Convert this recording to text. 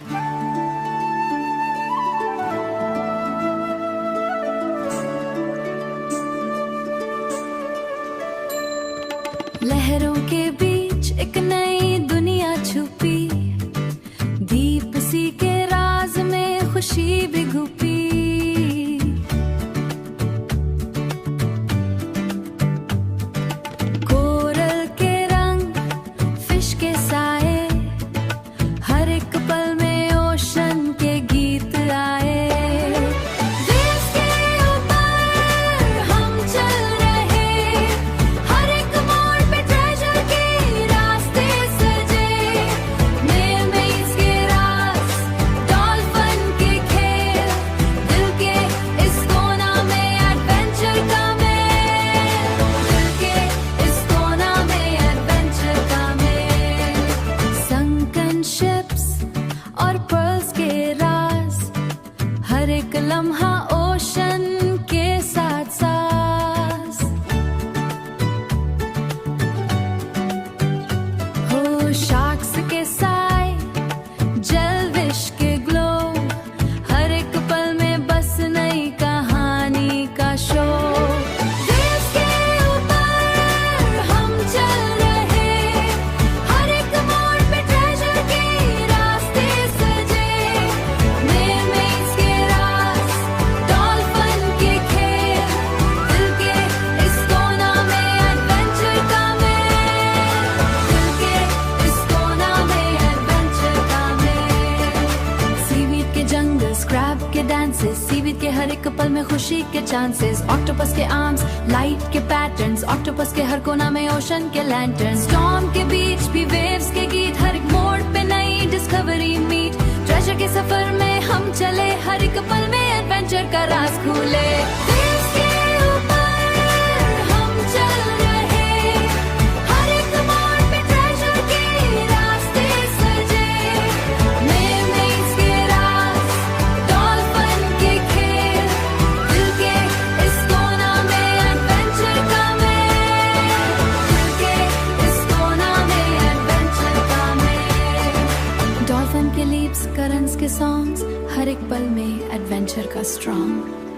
लहरों के बीच एक नई दुनिया छुपी, दीप सी के राज में खुशी भी घुपी। कोरल के रंग, फिश के साए, हर एक पल में ओशन के गीत आए। हर एक लम्हा ओशन के साथ साथ हो, शार्क्स के साए, जेलविश के ग्लो, हर एक पल में बस नई कहानी का शो। क्रैब के डांसेस, सीवीड के हर एक पल में खुशी के चांसेस, ऑक्टोपस के आर्म्स, लाइट के पैटर्न्स, ऑक्टोपस के हर कोना में ओशन के लैंटर्न, स्टॉर्म के बीच भी वेव्स के गीत, हर एक मोड़ पे नई डिस्कवरी मीट, ट्रेजर के सफर में हम चले, हर एक पल में एडवेंचर का राज खुले। डॉल्फिन के लीप्स, करंट्स के सॉन्ग्स, हर एक पल में एडवेंचर का स्ट्रॉन्ग।